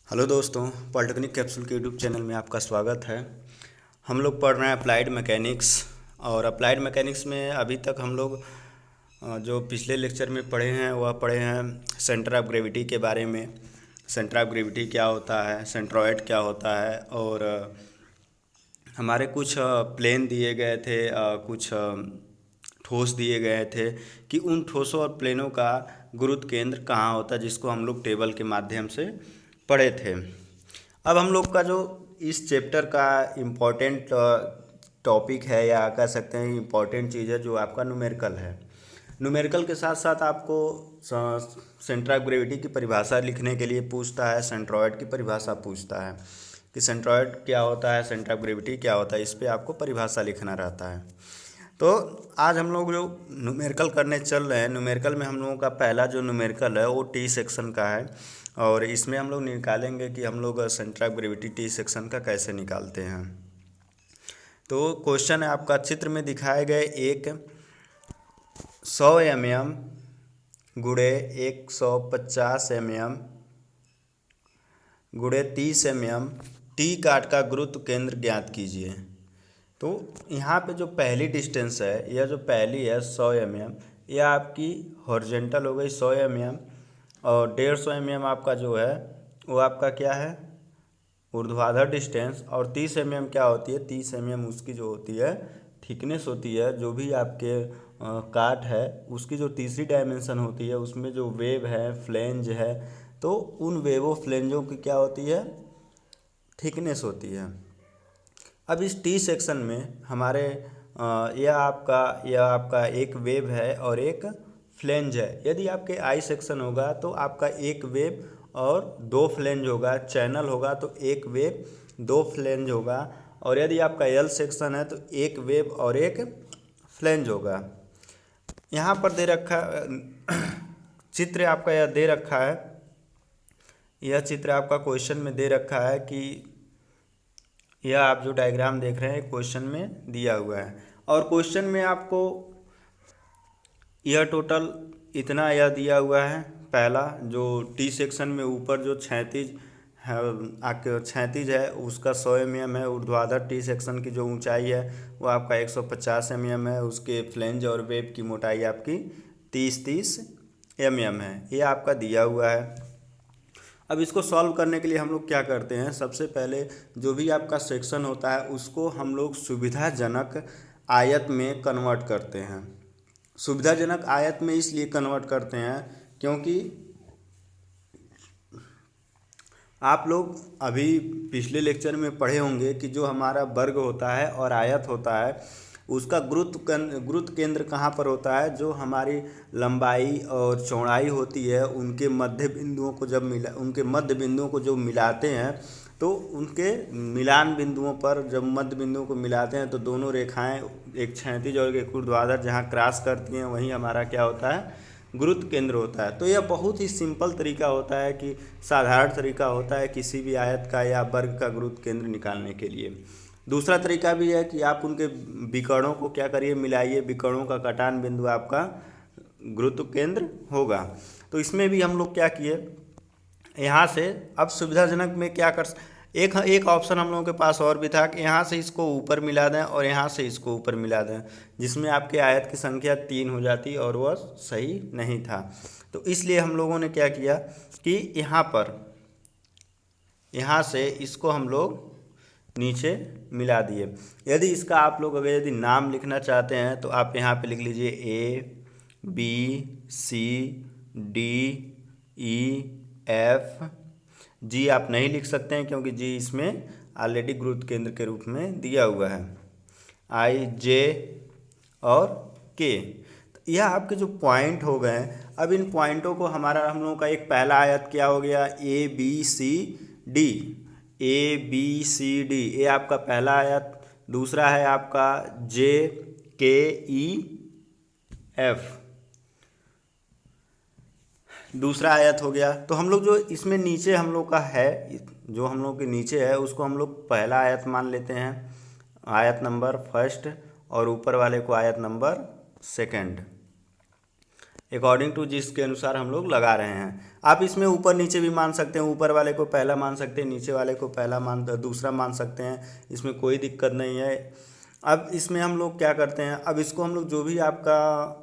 Hello दोस्तों, polytechnic capsule के YouTube channel में आपका स्वागत है। हम लोग पढ़ रहे हैं अप्लाइड मैकेनिक्स। और अप्लाइड मैकेनिक्स में अभी तक हम लोग जो पिछले लेक्चर में पढ़े हैं वह पढ़े हैं सेंटर ऑफ ग्रेविटी के बारे में। सेंटर ऑफ ग्रेविटी क्या होता है, सेंट्रॉइड क्या होता है, और हमारे कुछ प्लेन दिए गए थे, कुछ ठोस दिए गए थे कि उन ठोसों और प्लेनों का गुरुत्व केंद्र कहाँ होता है, जिसको हम लोग टेबल के माध्यम से पढ़े थे। अब हम लोग का जो इस चैप्टर का इम्पोर्टेंट टॉपिक है, या कह सकते हैं इम्पोर्टेंट चीज़ है, जो आपका न्यूमेरिकल है। न्यूमेरिकल के साथ साथ आपको सेंटर ऑफ ग्रेविटी की परिभाषा लिखने के लिए पूछता है, सेंट्रॉइड की परिभाषा पूछता है कि सेंट्रॉइड क्या होता है, सेंटर ऑफ ग्रेविटी क्या होता है। इस पे आपको परिभाषा लिखना रहता है। तो आज हम लोग जो न्यूमेरिकल करने चल रहे हैं, न्यूमेरिकल में हम लोगों का पहला जो न्यूमेरिकल है वो टी सेक्शन का है। और इसमें हम लोग निकालेंगे कि हम लोग centre of gravity T section का कैसे निकालते हैं। तो क्वेश्चन है आपका, चित्र में दिखाए गए एक 100 mm गुणे 150 mm गुणे 30 mm टी काट का गुरुत्व केंद्र ज्ञात कीजिए। तो यहाँ पे जो पहली डिस्टेंस है, यह जो पहली है 100 mm, यह आपकी हॉरिजेंटल हो गई 100 mm। और 150 mm आपका जो है वो आपका क्या है, ऊर्ध्वाधर डिस्टेंस। और 30 mm क्या होती है, 30 mm उसकी जो होती है थिकनेस होती है। जो भी आपके काट है उसकी जो तीसरी डायमेंशन होती है, उसमें जो वेव है, फ्लेंज है, तो उन वेवो फ्लेंजों की क्या होती है, थिकनेस होती है। अब इस टी सेक्शन में हमारे यह आपका एक वेव है और एक फ्लेंज है। यदि आपके आई सेक्शन होगा तो आपका एक वेव और दो फ्लेंज होगा, चैनल होगा तो एक वेव दो फ्लेंज होगा। और यदि आपका एल सेक्शन है तो एक वेव और एक फ्लेंज होगा। यहाँ पर दे रखा चित्र आपका यह दे रखा है, यह चित्र आपका क्वेश्चन में दे रखा है कि यह आप जो डायग्राम देख रहे हैं क्वेश्चन में दिया हुआ है। और क्वेश्चन में आपको यह टोटल इतना यह दिया हुआ है। पहला जो टी सेक्शन में ऊपर जो क्षैतिज है, क्षैतिज है उसका 100 mm है। ऊर्ध्वाधर टी सेक्शन की जो ऊंचाई है वो आपका 150 mm है। उसके फ्लेंज और वेब की मोटाई आपकी 30 mm है। ये आपका दिया हुआ है। अब इसको सॉल्व करने के लिए हम लोग क्या करते हैं, सबसे पहले जो भी आपका सेक्शन होता है उसको हम लोग सुविधाजनक आयत में कन्वर्ट करते हैं। सुविधाजनक आयत में इसलिए कन्वर्ट करते हैं क्योंकि आप लोग अभी पिछले लेक्चर में पढ़े होंगे कि जो हमारा वर्ग होता है और आयत होता है उसका गुरुत्व केंद्र कहाँ पर होता है। जो हमारी लंबाई और चौड़ाई होती है उनके मध्य बिंदुओं को जब मिलाते हैं तो उनके मिलान बिंदुओं पर जब मध्य बिंदुओं को मिलाते हैं तो दोनों रेखाएं, एक क्षैतिज और एक ऊर्ध्वाधर, जहाँ क्रॉस करती हैं वहीं हमारा क्या होता है, गुरुत्व केंद्र होता है। तो यह बहुत ही सिंपल तरीका होता है कि साधारण तरीका होता है किसी भी आयत का या वर्ग का गुरुत्व केंद्र निकालने के लिए। दूसरा तरीका भी है कि आप उनके विकर्णों को क्या करिए, मिलाइए, विकर्णों का कटान बिंदु आपका गुरुत्व केंद्र होगा। तो इसमें भी हम लोग क्या किए, यहाँ से अब सुविधाजनक में क्या कर एक एक ऑप्शन हम लोगों के पास और भी था कि यहाँ से इसको ऊपर मिला दें और यहाँ से इसको ऊपर मिला दें, जिसमें आपके आयत की संख्या 3 हो जाती और वह सही नहीं था। तो इसलिए हम लोगों ने क्या किया कि यहाँ से इसको हम लोग नीचे मिला दिए। यदि इसका आप लोग अगर यदि नाम लिखना चाहते हैं तो आप यहाँ पे लिख लीजिए ABCDEF। जी आप नहीं लिख सकते हैं क्योंकि जी इसमें ऑलरेडी गुरुत्व केंद्र के रूप में दिया हुआ है। IJ और K, तो यह आपके जो पॉइंट हो गए। अब इन पॉइंटों को हम लोगों का एक पहला आयत क्या हो गया, ABCD। ABCD ये आपका पहला आयत। दूसरा है आपका JKEF, दूसरा आयत हो गया। तो हम लोग जो इसमें नीचे हम लोग का है, जो हम लोग के नीचे है उसको हम लोग पहला आयत मान लेते हैं, आयत नंबर फर्स्ट, और ऊपर वाले को आयत नंबर सेकंड। अकॉर्डिंग टू जिसके अनुसार हम लोग लगा रहे हैं। आप इसमें ऊपर नीचे भी मान सकते हैं, ऊपर वाले को पहला मान सकते हैं, नीचे वाले को दूसरा मान सकते हैं, इसमें कोई दिक्कत नहीं है। अब इसमें हम लोग क्या करते हैं, अब इसको हम लोग जो भी आपका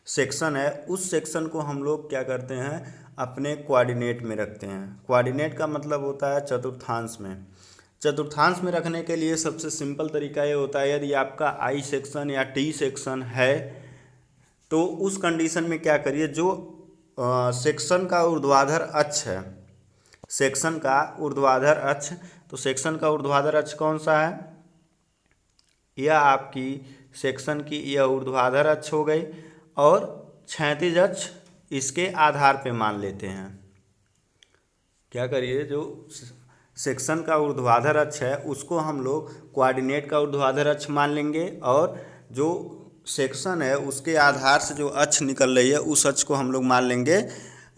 सेक्शन है उस सेक्शन को हम लोग क्या करते हैं अपने कोऑर्डिनेट में रखते हैं। कोऑर्डिनेट का मतलब होता है चतुर्थांश में। चतुर्थांश में रखने के लिए सबसे सिंपल तरीका ये होता है, यदि आपका आई सेक्शन या टी सेक्शन है तो उस कंडीशन में क्या करिए, जो सेक्शन का ऊर्ध्वाधर अक्ष है, सेक्शन का ऊर्ध्वाधर अक्ष, तो सेक्शन का ऊर्ध्वाधर अक्ष कौन सा है, यह आपकी सेक्शन की यह ऊर्ध्वाधर अक्ष हो गई, और क्षैतिज अक्ष इसके आधार पे मान लेते हैं। क्या करिए, जो सेक्शन का ऊर्ध्वाधर अक्ष है उसको हम लोग कोऑर्डिनेट का ऊर्ध्वाधर अक्ष मान लेंगे, और जो सेक्शन है उसके आधार से जो अक्ष निकल रही है उस अक्ष को हम लोग मान लेंगे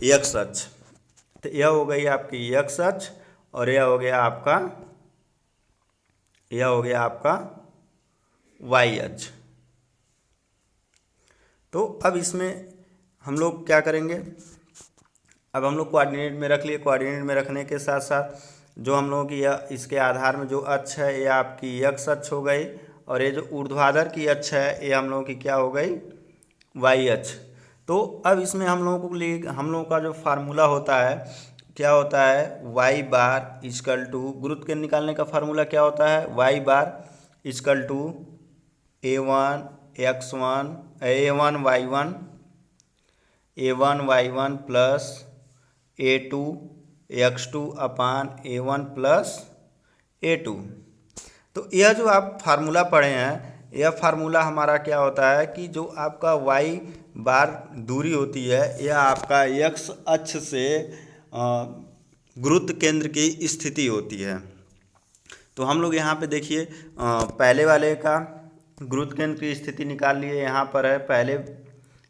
एक्स अक्ष। तो यह हो गई आपकी एक्स अक्ष, और यह हो गया आपका वाई अक्ष। तो अब इसमें हम लोग क्या करेंगे, अब हम लोग कोऑर्डिनेट में रख लिए। कोऑर्डिनेट में रखने के साथ साथ जो हम लोगों की यह इसके आधार में जो अक्ष है यह आपकी एक्स अक्ष हो गई, और ये जो ऊर्ध्वाधर की अक्ष है ये हम लोगों की क्या हो गई, वाई अक्ष। तो अब इसमें हम लोगों का जो फार्मूला होता है क्या होता है, वाई बार इजकल टू, गुरुत्व के निकालने का फार्मूला क्या होता है, Y bar equal to a1 y1 plus a2 x2 upon a1 plus a2। तो यह जो आप फार्मूला पढ़े हैं, यह फार्मूला हमारा क्या होता है कि जो आपका वाई बार दूरी होती है यह आपका एक्स अक्ष से गुरुत्व केंद्र की स्थिति होती है। तो हम लोग यहाँ पे देखिए पहले वाले का गुरुत्व केंद्र की स्थिति निकाल लिए, यहाँ पर है पहले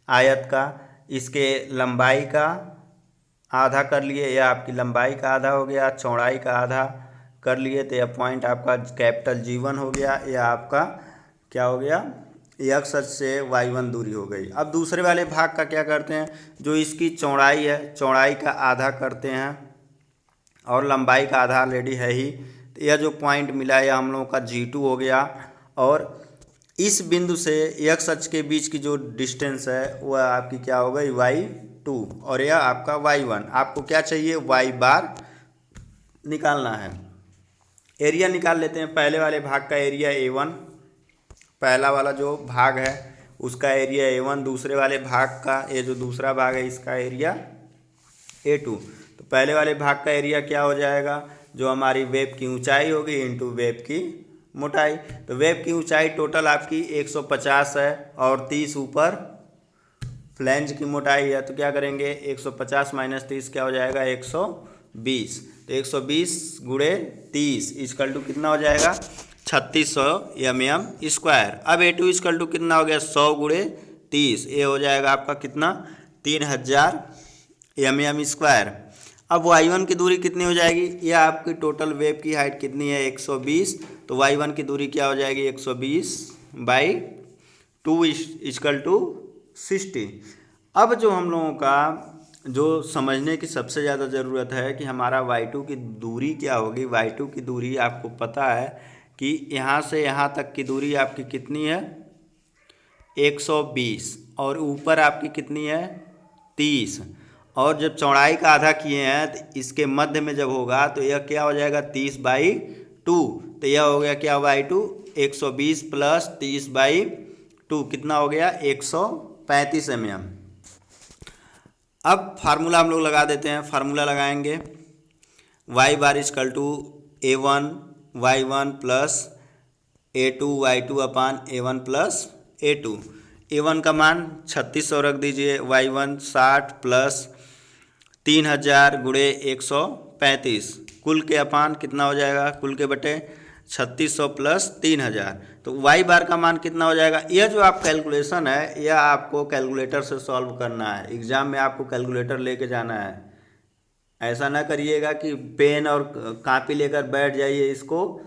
आयत का, इसके लंबाई का आधा कर लिए, यह आपकी लंबाई का आधा हो गया, चौड़ाई का आधा कर लिए, तो यह पॉइंट आपका कैपिटल G1 हो गया, यह आपका क्या हो गया, एक्स अक्ष से y1 दूरी हो गई। अब दूसरे वाले भाग का क्या करते हैं, जो इसकी चौड़ाई है चौड़ाई का आधा करते हैं, और लंबाई का आधा ऑलरेडी है ही, तो यह जो पॉइंट मिला यह हम लोगों का G2 हो गया। और इस बिंदु से एक्स अक्ष के बीच की जो डिस्टेंस है वह आपकी क्या हो गई, y2, और यह आपका y1। आपको क्या चाहिए, y बार निकालना है। एरिया निकाल लेते हैं, पहले वाले भाग का एरिया A1, पहला वाला जो भाग है उसका एरिया A1, दूसरे वाले भाग का ये जो दूसरा भाग है इसका एरिया A2। तो पहले वाले भाग का एरिया क्या हो जाएगा, जो हमारी वेब की ऊंचाई होगी इंटू वेब की मोटाई। तो वेब की ऊंचाई टोटल आपकी 150 है, और 30 ऊपर फ्लैंज की मोटाई है, तो क्या करेंगे 150 माइनस 30 क्या हो जाएगा, 120। तो 120 गुणे 30 इजकल टू कितना हो जाएगा, 3600 mm²। अब A2 इजकल टू कितना हो गया, 100 गुणे 30, ये हो जाएगा आपका कितना, 3000 mm²। अब y1 की दूरी कितनी हो जाएगी, यह आपकी टोटल वेब की हाइट कितनी है, 120, तो y1 की दूरी क्या हो जाएगी, 120/2 इजकल टू 60। अब जो हम लोगों का जो समझने की सबसे ज़्यादा ज़रूरत है कि हमारा y2 की दूरी क्या होगी। y2 की दूरी आपको पता है कि यहाँ से यहाँ तक की दूरी आपकी कितनी है, 120, और ऊपर आपकी कितनी है, 30, और जब चौड़ाई का आधा किए हैं तो इसके मध्य में जब होगा तो यह क्या हो जाएगा, 30/2। तो यह हो गया क्या, y2 120 प्लस 30/2 कितना हो गया, 135 mm। अब फार्मूला हम लोग लगा देते हैं, फार्मूला लगाएंगे y bar equal to A1 y1 plus A2 y2 upon A1 plus A2। A1 का मान 3600 रख दीजिए, y1 60 प्लस 3000 गुणे 135, कुल के अपान कितना हो जाएगा, कुल के बटे 3600 प्लस 3000, तो y बार का मान कितना हो जाएगा। यह जो आप कैलकुलेशन है यह आपको कैलकुलेटर से सॉल्व करना है, एग्जाम में आपको कैलकुलेटर लेके जाना है। ऐसा ना करिएगा कि पेन और कापी लेकर बैठ जाइए इसको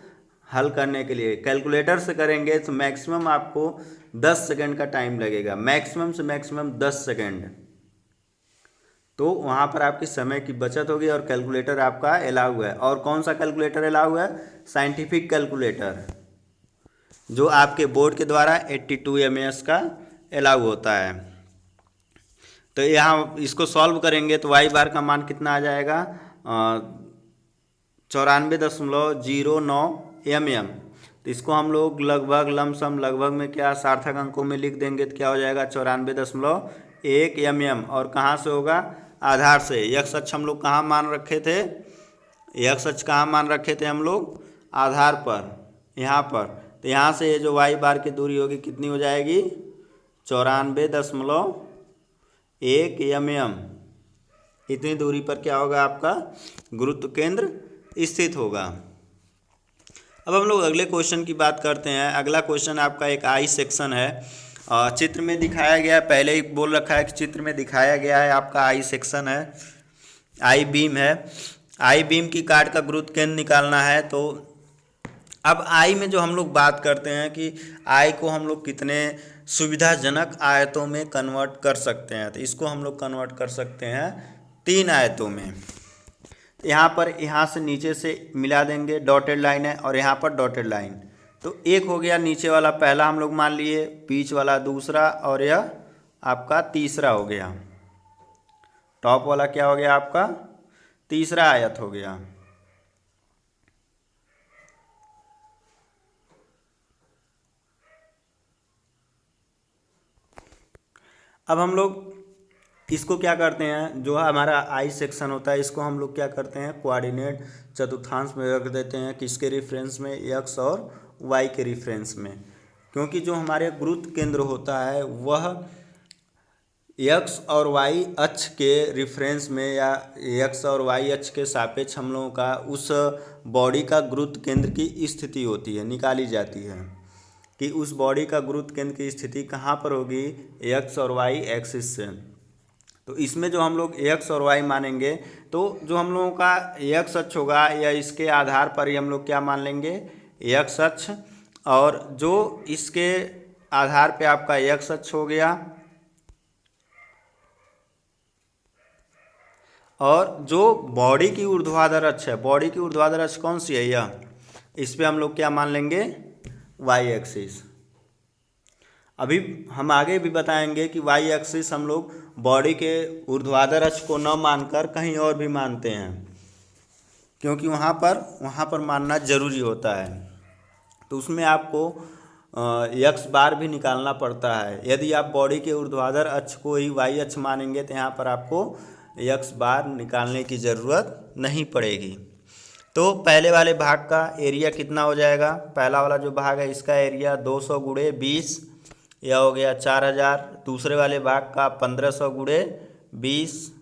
हल करने के लिए। कैलकुलेटर से करेंगे तो मैक्सिमम आपको 10 सेकंड का टाइम लगेगा, मैक्सिमम से मैक्सिमम 10 सेकंड। तो वहाँ पर आपकी समय की बचत होगी और कैलकुलेटर आपका अलाउ है। और कौन सा कैलकुलेटर अलाउ है? साइंटिफिक कैलकुलेटर, जो आपके बोर्ड के द्वारा 82 mAs का अलाउ होता है। तो यहाँ इसको सॉल्व करेंगे तो वाई बार का मान कितना आ जाएगा? 94.09 mm। तो इसको हम लोग लगभग लमसम लगभग में क्या सार्थक अंकों में लिख देंगे तो क्या हो जाएगा? 94.1 mm। और कहाँ से होगा? आधार से। यक्स अक्ष हम लोग कहाँ मान रखे थे? यक्स अक्ष कहाँ मान रखे थे हम लोग? आधार पर, यहाँ पर। तो यहाँ से ये जो वाई बार की दूरी होगी कितनी हो जाएगी? 94.1 mm। इतनी दूरी पर क्या होगा? आपका गुरुत्व केंद्र स्थित होगा। अब हम लोग अगले क्वेश्चन की बात करते हैं। अगला क्वेश्चन आपका एक आई सेक्शन है। चित्र में दिखाया गया है, पहले ही बोल रखा है कि चित्र में दिखाया गया है आपका आई सेक्शन है, आई बीम है। आई बीम की काट का गुरुत्व केंद्र निकालना है। तो अब आई में जो हम लोग बात करते हैं कि आई को हम लोग कितने सुविधाजनक आयतों में कन्वर्ट कर सकते हैं, तो इसको हम लोग कन्वर्ट कर सकते हैं 3 आयतों में। यहाँ पर यहाँ से नीचे से मिला देंगे, डॉटेड लाइन है और यहाँ पर डॉटेड लाइन। तो एक हो गया नीचे वाला पहला हम लोग मान लिए, बीच वाला दूसरा और यह आपका तीसरा हो गया। टॉप वाला क्या हो गया? आपका तीसरा आयत हो गया। अब हम लोग इसको क्या करते हैं, जो हमारा आई सेक्शन होता है इसको हम लोग क्या करते हैं? कोऑर्डिनेट चतुर्थांश में रख देते हैं। किसके रेफरेंस में? एक्स और वाई के रेफरेंस में। क्योंकि जो हमारे गुरुत्व केंद्र होता है वह एक्स और वाई अक्ष के रेफरेंस में या एक्स और वाई अक्ष के सापेक्ष हम लोगों का उस बॉडी का गुरुत्व केंद्र की स्थिति होती है, निकाली जाती है कि उस बॉडी का गुरुत्व केंद्र की स्थिति कहाँ पर होगी? एक्स और वाई एक्सिस से। तो इसमें जो हम लोग एक्स और वाई मानेंगे तो जो हम लोगों का एक्स अक्ष होगा या इसके आधार पर ही हम लोग क्या मान लेंगे? एक्स अक्ष। और जो इसके आधार पे आपका एक्स अक्ष हो गया और जो बॉडी की ऊर्ध्वाधर अक्ष है, बॉडी की ऊर्ध्वाधर अक्ष कौन सी है? यह, इस पे हम लोग क्या मान लेंगे? Y axis. अभी हम आगे भी बताएंगे कि वाई एक्सिस हम लोग बॉडी के ऊर्ध्वाधर अक्ष को न मानकर कहीं और भी मानते हैं, क्योंकि वहाँ पर मानना जरूरी होता है। तो उसमें आपको एक्स बार भी निकालना पड़ता है। यदि आप बॉडी के ऊर्ध्वाधर अक्ष को ही वाई अक्ष मानेंगे तो यहाँ पर आपको एक्स बार निकालने की ज़रूरत नहीं पड़ेगी। तो पहले वाले भाग का एरिया कितना हो जाएगा? पहला वाला जो भाग है इसका एरिया 200 × 20, यह हो गया 4000। दूसरे वाले भाग का 1500 × 20,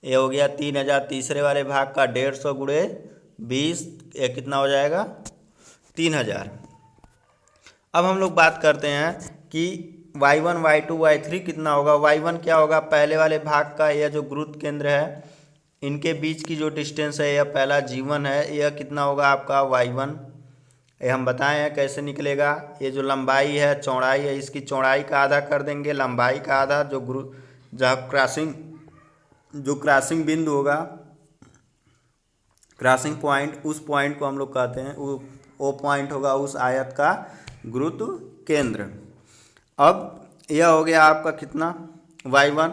यह हो गया 3000। तीसरे वाले भाग का 150 × 20, यह कितना हो जाएगा? 3000। अब हम लोग बात करते हैं कि y1, y2, y3 कितना होगा? y1 क्या होगा? पहले वाले भाग का यह जो गुरुत्व केंद्र है इनके बीच की जो डिस्टेंस है यह पहला g1 है, यह कितना होगा आपका? y1। ये हम बताए हैं कैसे निकलेगा। ये जो लंबाई है, चौड़ाई है, इसकी चौड़ाई का आधा कर देंगे, लंबाई का आधा। जहाँ क्रॉसिंग बिंदु होगा, क्रॉसिंग पॉइंट, उस पॉइंट को हम लोग कहते हैं, वो पॉइंट होगा उस आयत का गुरुत्व केंद्र। अब यह हो गया आपका कितना? y1,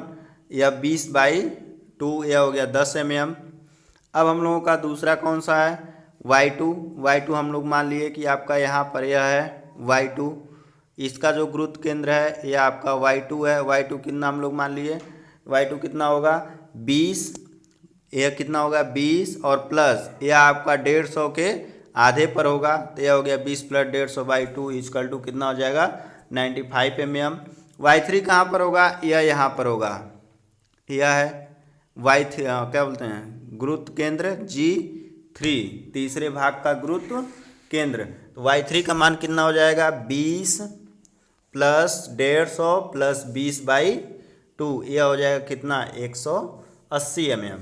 यह 20/2, यह हो गया 10 mm। अब हम लोगों का दूसरा कौन सा है? y2 हम लोग मान लिए कि आपका यहाँ पर यह है y2। इसका जो गुरुत्व केंद्र है यह आपका y2 है। y2 कितना हम लोग मान लिए? y2 कितना होगा? 20। यह कितना होगा? 20 और प्लस यह आपका 150 के आधे पर होगा, तो यह हो गया 20 + 150/2 इक्वल टू कितना हो जाएगा? 95 mm। y3 कहाँ पर होगा? यह यहाँ पर होगा। यह है y3, क्या बोलते हैं, गुरुत्व केंद्र G3, तीसरे भाग का गुरुत्व केंद्र। तो y3 का मान कितना हो जाएगा? 20 + 150 + 20/2, यह हो जाएगा कितना? 180 mm।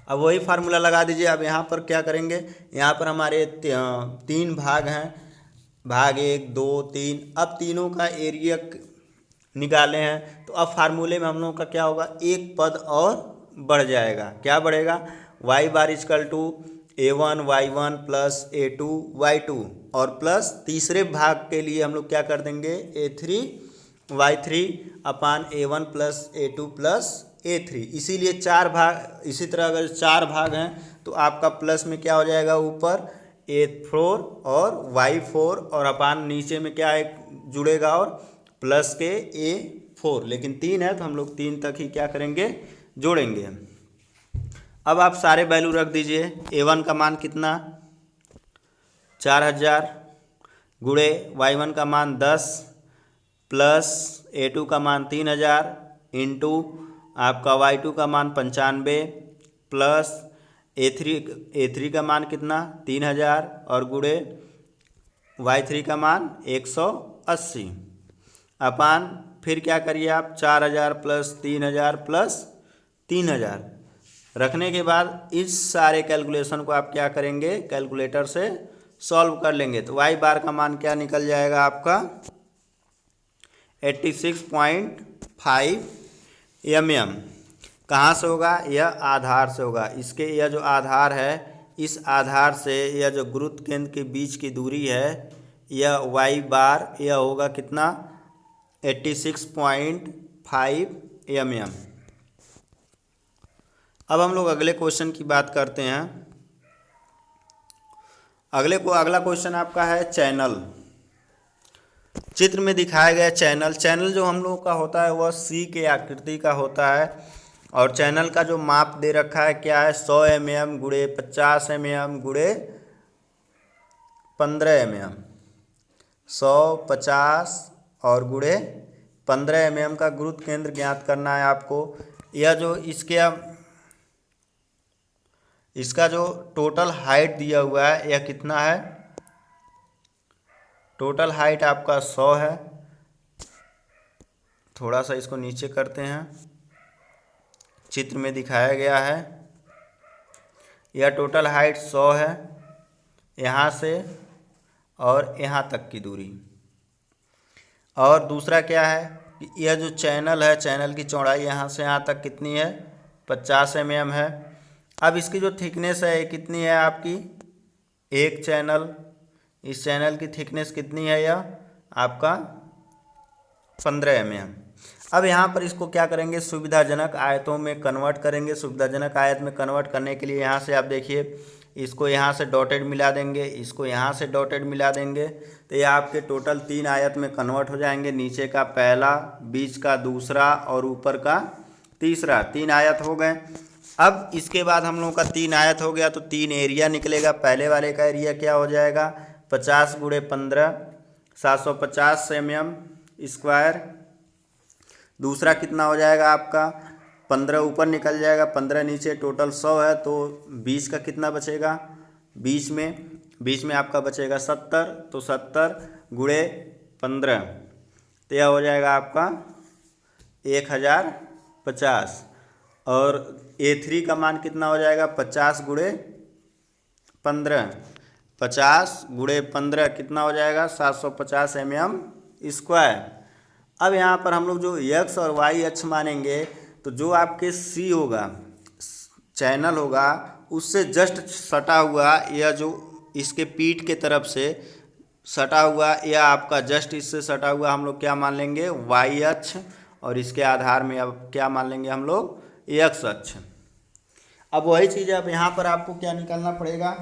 अब वही फार्मूला लगा दीजिए। अब यहाँ पर क्या करेंगे? यहाँ पर हमारे 3 भाग हैं, भाग 1 2 3, अब तीनों का एरिया निकाले हैं तो अब फार्मूले में हम लोगों का क्या होगा, एक पद और बढ़ जाएगा। क्या बढ़ेगा, Y bar equal to A1 Y1 plus A2 Y2 और प्लस तीसरे भाग के लिए हम लोग क्या कर देंगे, A3 Y3 अपान A1 plus A2 plus A3। इसीलिए चार भाग, इसी तरह अगर चार भाग हैं तो आपका प्लस में क्या हो जाएगा, ऊपर A4 और Y4 और अपान नीचे में क्या है जुड़ेगा और प्लस के A4, लेकिन 3 है तो हम लोग 3 तक ही क्या करेंगे, जोड़ेंगे। अब आप सारे वैल्यू रख दीजिए। A1 का मान कितना 4000 गुणे Y1 का मान 10 प्लस A2 का मान 3000 इंटू आपका Y2 का मान 95 प्लस A3 का मान कितना 3000 और गुणे Y3 का मान 180 अपान फिर क्या करिए आप 4000 प्लस 3000 प्लस 3000 रखने के बाद इस सारे कैलकुलेशन को आप क्या करेंगे, कैलकुलेटर से सॉल्व कर लेंगे तो y बार का मान क्या निकल जाएगा आपका 86.5 mm। कहाँ से होगा, यह आधार से होगा। इसके यह जो आधार है, इस आधार से यह जो गुरुत्व केंद्र के बीच की दूरी है, यह y बार यह होगा कितना 86.5 mm। अब हम लोग अगले क्वेश्चन की बात करते हैं। अगला क्वेश्चन आपका है चैनल। चित्र में दिखाया गया चैनल जो हम लोगों का होता है वह सी के आकृति का होता है और चैनल का जो माप दे रखा है क्या है 100 mm गुणे 50 mm गुणे 15 mm। 100 50 और गुणे 15 mm का गुरुत्व केंद्र ज्ञात करना है आपको। यह जो इसका जो टोटल हाइट दिया हुआ है यह कितना है, टोटल हाइट आपका 100 है। थोड़ा सा इसको नीचे करते हैं, चित्र में दिखाया गया है यह टोटल हाइट 100 है यहाँ से और यहाँ तक की दूरी। और दूसरा क्या है कि यह जो चैनल है, चैनल की चौड़ाई यहाँ से यहाँ तक कितनी है 50 mm है। अब इसकी जो थिकनेस है कितनी है आपकी, एक चैनल, इस चैनल की थिकनेस कितनी है यह आपका 15 mm। अब यहाँ पर इसको क्या करेंगे, सुविधाजनक आयतों में कन्वर्ट करेंगे। सुविधाजनक आयत में कन्वर्ट करने के लिए यहाँ से आप देखिए, इसको यहाँ से डॉटेड मिला देंगे, इसको यहाँ से डॉटेड मिला देंगे तो ये आपके टोटल 3 आयत में कन्वर्ट हो जाएंगे। नीचे का पहला, बीच का दूसरा और ऊपर का तीसरा, 3 आयत हो गए। अब इसके बाद हम लोगों का 3 आयत हो गया तो 3 एरिया निकलेगा। पहले वाले का एरिया क्या हो जाएगा 50 गुणे 15 750 mm स्क्वायर। दूसरा कितना हो जाएगा आपका 15 ऊपर निकल जाएगा, 15 नीचे, टोटल 100 है तो 20 का कितना बचेगा, बीच में आपका बचेगा 70, तो 70 गुणे 15 तो यह हो जाएगा आपका 1050। और A3 का मान कितना हो जाएगा 50 गुणे 15, 50 गुणे 15 कितना हो जाएगा 750 mm स्क्वायर। अब यहाँ पर हम लोग जो x और y अक्ष मानेंगे तो जो आपके C होगा, चैनल होगा, उससे जस्ट सटा हुआ यह जो इसके पीठ के तरफ से सटा हुआ यह आपका जस्ट इससे सटा हुआ हम लोग क्या मान लेंगे y अक्ष, और इसके आधार में अब क्या मान लेंगे हम लोग x अक्ष। अब वही चीज़ अब यहाँ पर आपको क्या निकालना पड़ेगा,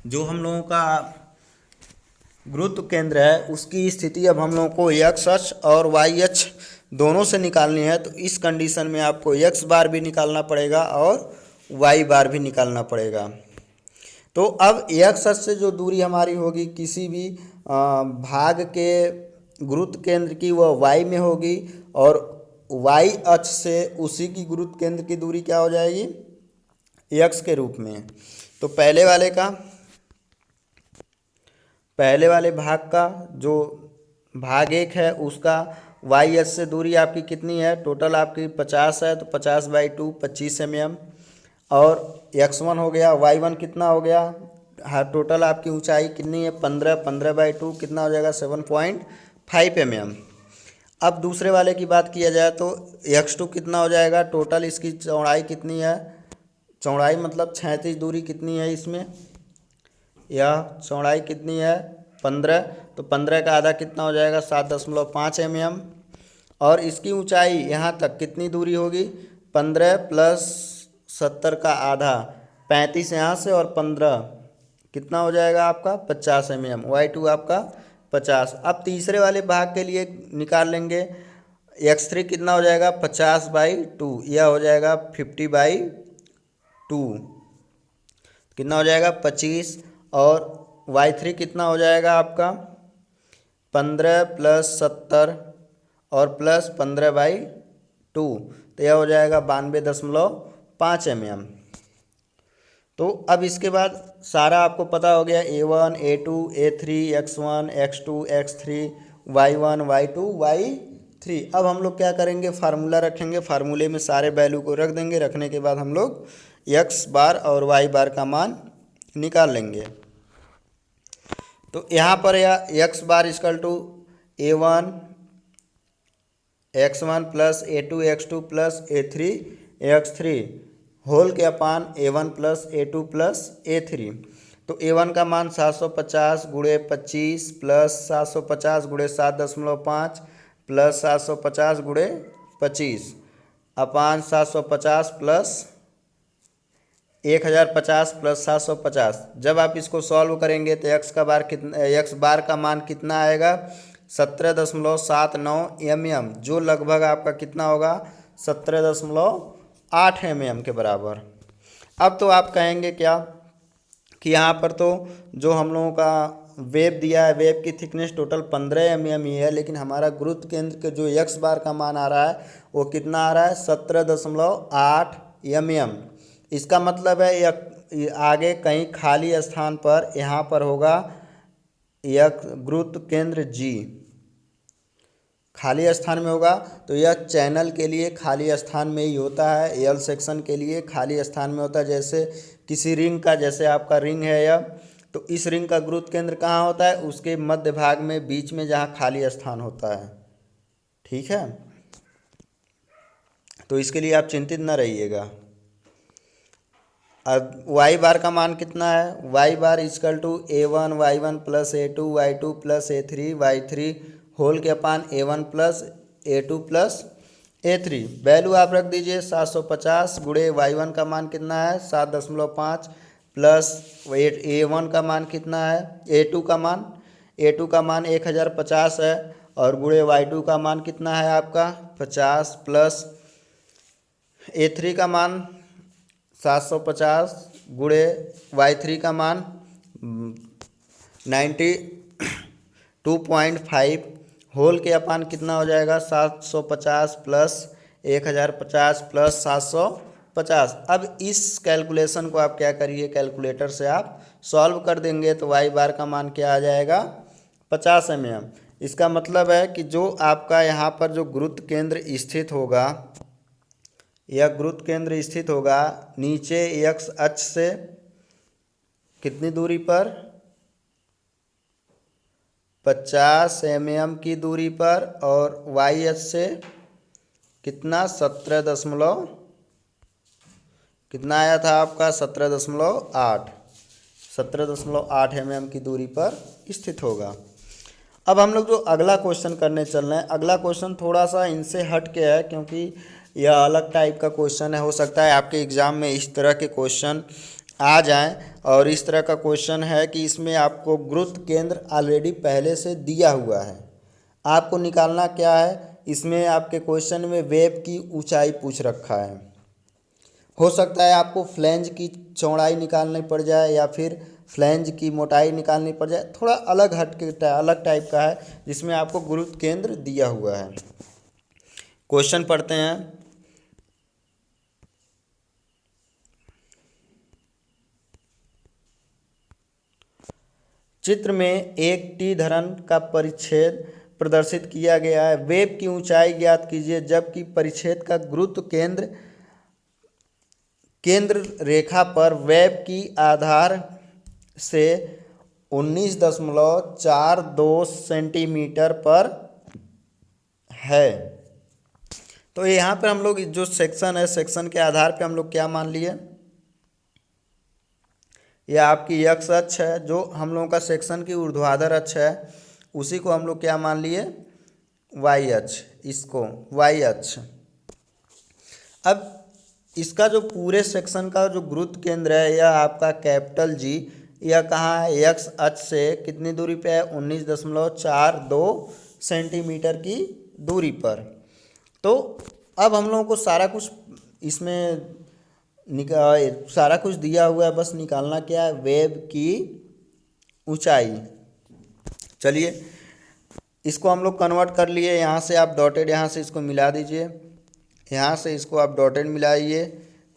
जो हम लोगों का गुरुत्व केंद्र है उसकी स्थिति अब हम लोगों को x अक्ष और y अक्ष दोनों से निकालनी है। तो इस कंडीशन में आपको x बार भी निकालना पड़ेगा और y बार भी निकालना पड़ेगा। तो अब x अक्ष से जो दूरी हमारी होगी किसी भी भाग के गुरुत्व केंद्र की वह y में होगी, और y अक्ष से उसी की गुरुत्व केंद्र की दूरी क्या हो जाएगी x के रूप में। तो पहले वाले भाग का जो भाग 1 है उसका y अक्ष से दूरी आपकी कितनी है, टोटल आपकी 50 है तो 50/2 25 mm। और x1 हो गया, y1 कितना हो गया हाँ टोटल आपकी ऊंचाई कितनी है 15, 15/2 कितना हो जाएगा 7.5 mm। अब दूसरे वाले की बात किया जाए तो x2 कितना हो जाएगा, टोटल इसकी चौड़ाई कितनी है, चौड़ाई मतलब क्षैतिज दूरी कितनी है इसमें, यह चौड़ाई कितनी है 15, तो 15 का आधा कितना हो जाएगा 7.5 mm। और इसकी ऊंचाई यहाँ तक कितनी दूरी होगी 15 + 70 का आधा 35 यहाँ से, और 15 कितना हो जाएगा आपका 50 mm, y2 आपका 50। अब तीसरे वाले भाग के लिए निकाल लेंगे, x3 कितना हो जाएगा 50/2, यह हो जाएगा 50/2 कितना हो जाएगा 25, और y3 कितना हो जाएगा आपका 15 + 70 और प्लस 15/2, तो यह हो जाएगा 92.5 mm। तो अब इसके बाद सारा आपको पता हो गया a1, a2, a3, x1, x2, x3, y1, y2, y3। अब हम लोग क्या करेंगे, फार्मूला रखेंगे, फार्मूले में सारे वैल्यू को रख देंगे, रखने के बाद हम लोग x बार और y बार का मान निकाल लेंगे। तो यहाँ पर यह x बार = a1 x1 + a2 x2 + a3 x3 whole के अपान a1 + a2 + a3। तो a1 का मान 750 × 25 + 750 × 7.5 + 750 × 25 अपान 750 + 1050 + 750। जब आप इसको सॉल्व करेंगे तो x बार का मान कितना आएगा 17.79 mm, जो लगभग आपका कितना होगा 17.8 mm के बराबर। अब तो आप कहेंगे क्या कि यहाँ पर तो जो हम लोगों का वेब दिया है, वेब की थिकनेस टोटल 15 mm ही है, लेकिन हमारा गुरुत्व केंद्र के जो x बार का मान आ रहा है वो कितना आ रहा है 17.8 mm। इसका मतलब है यह आगे कहीं खाली स्थान पर यहाँ पर होगा यह गुरुत्व केंद्र G खाली स्थान में होगा, तो यह चैनल के लिए खाली स्थान में ही होता है, एल सेक्शन के लिए खाली स्थान में होता है। जैसे किसी रिंग का, जैसे आपका रिंग है यह, तो इस रिंग का गुरुत्व केंद्र कहाँ होता है, उसके मध्य भाग में बीच में जहाँ खाली स्थान होता है। ठीक है, तो इसके लिए आप चिंतित न रहिएगा। अब y बार का मान कितना है, y बार = a1 y1 + a2 y2 + a3 y3 whole के अपान a1 + a2 + a3। वैल्यू आप रख दीजिए 750 × y1 का मान कितना है 7.5 प्लस a1 का मान कितना है, a2 का मान 1050 है, और गुणे y2 का मान कितना है आपका 50 प्लस a3 का मान 750 गुणे y3 का मान 92.5 होल के अपान कितना हो जाएगा 750 प्लस 1050 प्लस 750। अब इस कैलकुलेशन को आप क्या करिए, कैलकुलेटर से आप सॉल्व कर देंगे तो y बार का मान क्या आ जाएगा 50 mm। इसका मतलब है कि जो आपका यहाँ पर जो गुरुत्व केंद्र स्थित होगा, यह गुरुत्व केंद्र स्थित होगा नीचे x अक्ष से कितनी दूरी पर 50 mm की दूरी पर, और y अक्ष से कितना 17 कितना आया था आपका 17.8 mm की दूरी पर स्थित होगा। अब हम लोग जो अगला क्वेश्चन करने चल रहे हैं, अगला क्वेश्चन थोड़ा सा इनसे हट के है, क्योंकि यह अलग टाइप का क्वेश्चन है। हो सकता है आपके एग्ज़ाम में इस तरह के क्वेश्चन आ जाएं, और इस तरह का क्वेश्चन है कि इसमें आपको गुरुत्व केंद्र ऑलरेडी पहले से दिया हुआ है, आपको निकालना क्या है, इसमें आपके क्वेश्चन में वेब की ऊंचाई पूछ रखा है। हो सकता है आपको फ्लैंज की चौड़ाई निकालनी पड़ जाए या फिर फ्लैंज की मोटाई निकालनी पड़ जाए, थोड़ा अलग अलग टाइप का है, जिसमें आपको गुरुत्व केंद्र दिया हुआ है। क्वेश्चन पढ़ते हैं। चित्र में एक टी धरन का परिच्छेद प्रदर्शित किया गया है। वेब की ऊंचाई ज्ञात कीजिए जबकि परिच्छेद का गुरुत्व केंद्र रेखा पर वेब की आधार से 19.42 सेंटीमीटर पर है। तो यहाँ पर हम लोग जो सेक्शन है, सेक्शन के आधार पे हम लोग क्या मान लिए, यह आपकी एक्स अक्ष है, जो हम लोगों का सेक्शन की ऊर्ध्वाधर अक्ष है, उसी को हम लोग क्या मान लिए, वाई अक्ष, इसको वाई अक्ष। अब इसका जो पूरे सेक्शन का जो गुरुत्व केंद्र है, यह आपका कैपिटल जी, यह कहाँ है, एक्स अक्ष से कितनी दूरी पे है, 19.42 सेंटीमीटर की दूरी पर। तो अब हम लोगों को सारा कुछ इसमें सारा कुछ दिया हुआ है, बस निकालना क्या है, वेब की ऊंचाई। चलिए इसको हम लोग कन्वर्ट कर लिए, यहाँ से आप डॉटेड यहाँ से इसको मिला दीजिए, यहाँ से इसको आप डॉटेड मिलाइए,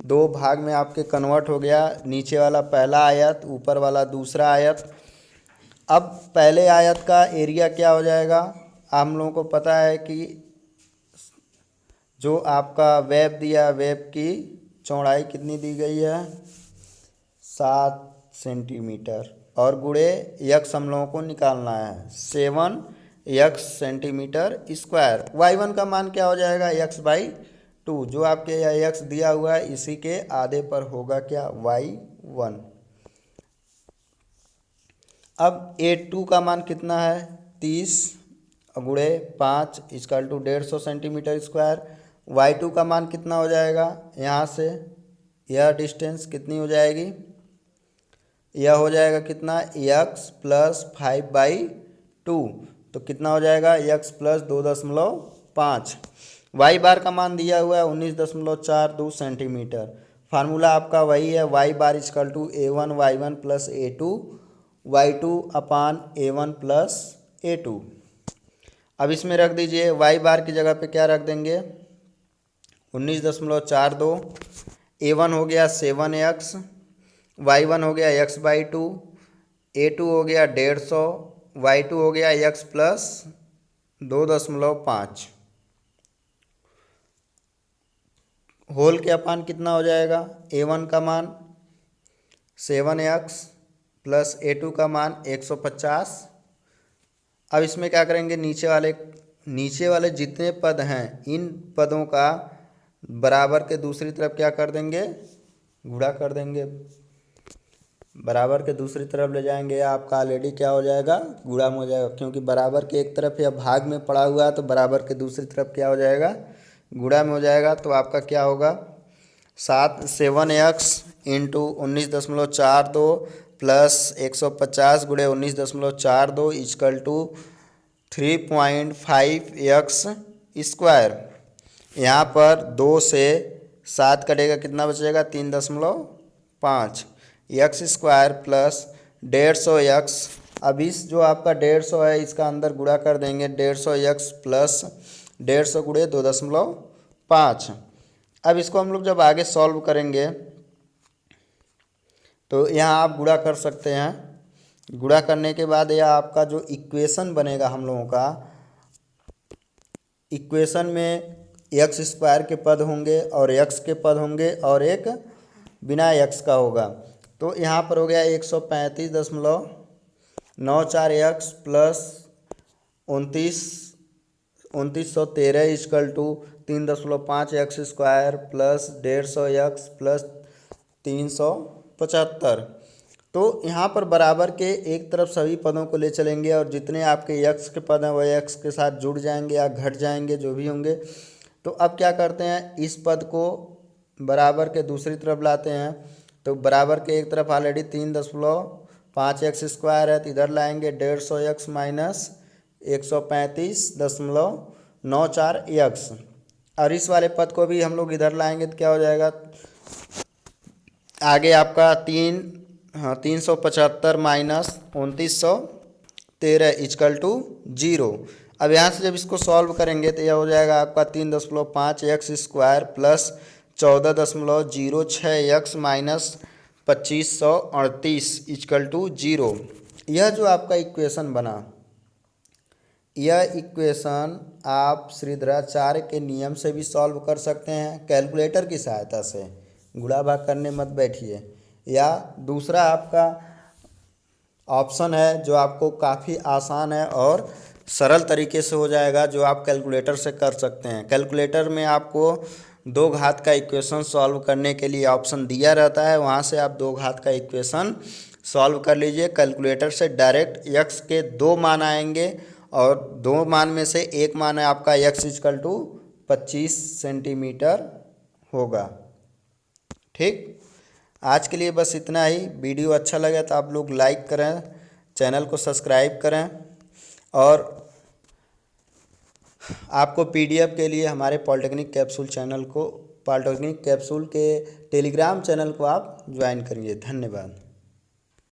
दो भाग में आपके कन्वर्ट हो गया, नीचे वाला पहला आयत, ऊपर वाला दूसरा आयत। अब पहले आयत का एरिया क्या हो जाएगा, हम लोगों को पता है कि जो आपका वेब दिया, वेब की चौड़ाई कितनी दी गई है, 7 सेंटीमीटर, और गुणे यक्स हम लोगों को निकालना है 7 यक्स सेंटीमीटर स्क्वायर। y1 का मान क्या हो जाएगा, x/2, जो आपके यह x दिया हुआ है इसी के आधे पर होगा क्या, y1। अब a2 का मान कितना है, 30 गुणे 5 equal to 150 centimetre square. y2 का मान कितना हो जाएगा, यहाँ से यह डिस्टेंस कितनी हो जाएगी, यह हो जाएगा कितना, x प्लस 5/2, तो कितना हो जाएगा, x प्लस 2.5। वाई बार का मान दिया हुआ है 19.42 सेंटीमीटर। फार्मूला आपका वही है, y bar equal to a1 y1 plus a2 y2 upon a1 plus a2। अब इसमें रख दीजिए, y बार की जगह पे क्या रख देंगे, 19.42, a1 हो गया 7x, y1 हो गया x/2, a2 हो गया 150, y2 हो गया x प्लस 2.5। होल के अपान कितना हो जाएगा, a1 का मान 7x प्लस a2 का मान 150। अब इसमें क्या करेंगे, नीचे वाले जितने पद हैं, इन पदों का बराबर के दूसरी तरफ क्या कर देंगे, गुणा कर देंगे, बराबर के दूसरी तरफ ले जाएंगे, आपका ऑलरेडी क्या हो जाएगा, गुणा में हो जाएगा, क्योंकि बराबर के एक तरफ या भाग में पड़ा हुआ है, तो बराबर के दूसरी तरफ क्या हो जाएगा, गुणा में हो जाएगा। तो आपका क्या होगा, 7x इंटू 19.42 प्लस 150 गुणे 19.42 इक्वल टू 3.5x स्क्वायर। यहाँ पर 2 से 7 कटेगा, कितना बचेगा, 3.5 एक्स स्क्वायर प्लस 150x। अब इस जो आपका 150 है, इसका अंदर गुणा कर देंगे, 150x प्लस 150 गुणे 2.5। अब इसको हम लोग जब आगे सॉल्व करेंगे तो यहाँ आप गुणा कर सकते हैं। गुणा करने के बाद यह आपका जो इक्वेशन बनेगा हम लोगों का, इक्वेशन में एक्स स्क्वायर के पद होंगे और एक्स के पद होंगे और एक बिना एक्स का होगा। तो यहाँ पर हो गया 135.94 X plus 2913 equal to 3.5 X square plus 150 X plus 375। तो यहाँ पर बराबर के एक तरफ सभी पदों को ले चलेंगे और जितने आपके एक्स के पद हैं वह एक्स के साथ जुड़ जाएंगे या घट जाएंगे, जो भी होंगे। तो अब क्या करते हैं, इस पद को बराबर के दूसरी तरफ लाते हैं। तो बराबर के एक तरफ ऑलरेडी 3.5 एक्स स्क्वायर है, तो इधर लाएंगे 150 एक्स माइनस 135.94 एक्स, और इस वाले पद को भी हम लोग इधर लाएंगे तो क्या हो जाएगा, आगे आपका 375 माइनस 2913 इक्वल टू 0। अब यहाँ से जब इसको सॉल्व करेंगे तो यह हो जाएगा आपका 3.5 X square plus 14.06 X minus 2538 equal to 0। यह जो आपका इक्वेशन बना, यह इक्वेशन आप श्रीधराचार्य के नियम से भी सॉल्व कर सकते हैं, कैलकुलेटर की सहायता से। गुणा भाग करने मत बैठिए। या दूसरा आपका ऑप्शन है जो आपको काफ़ी आसान है और सरल तरीके से हो जाएगा, जो आप कैलकुलेटर से कर सकते हैं। कैलकुलेटर में आपको दो घात का इक्वेशन सॉल्व करने के लिए ऑप्शन दिया रहता है, वहाँ से आप दो घात का इक्वेशन सॉल्व कर लीजिए। कैलकुलेटर से डायरेक्ट x के दो मान आएंगे और दो मान में से एक मान है आपका x इक्वल टू 25 सेंटीमीटर होगा। ठीक, आज के लिए बस इतना ही। वीडियो अच्छा लगे तो आप लोग लाइक करें, चैनल को सब्सक्राइब करें और आपको पीडीएफ के लिए हमारे पॉलिटेक्निक कैप्सूल के टेलीग्राम चैनल को आप ज्वाइन करिए। धन्यवाद।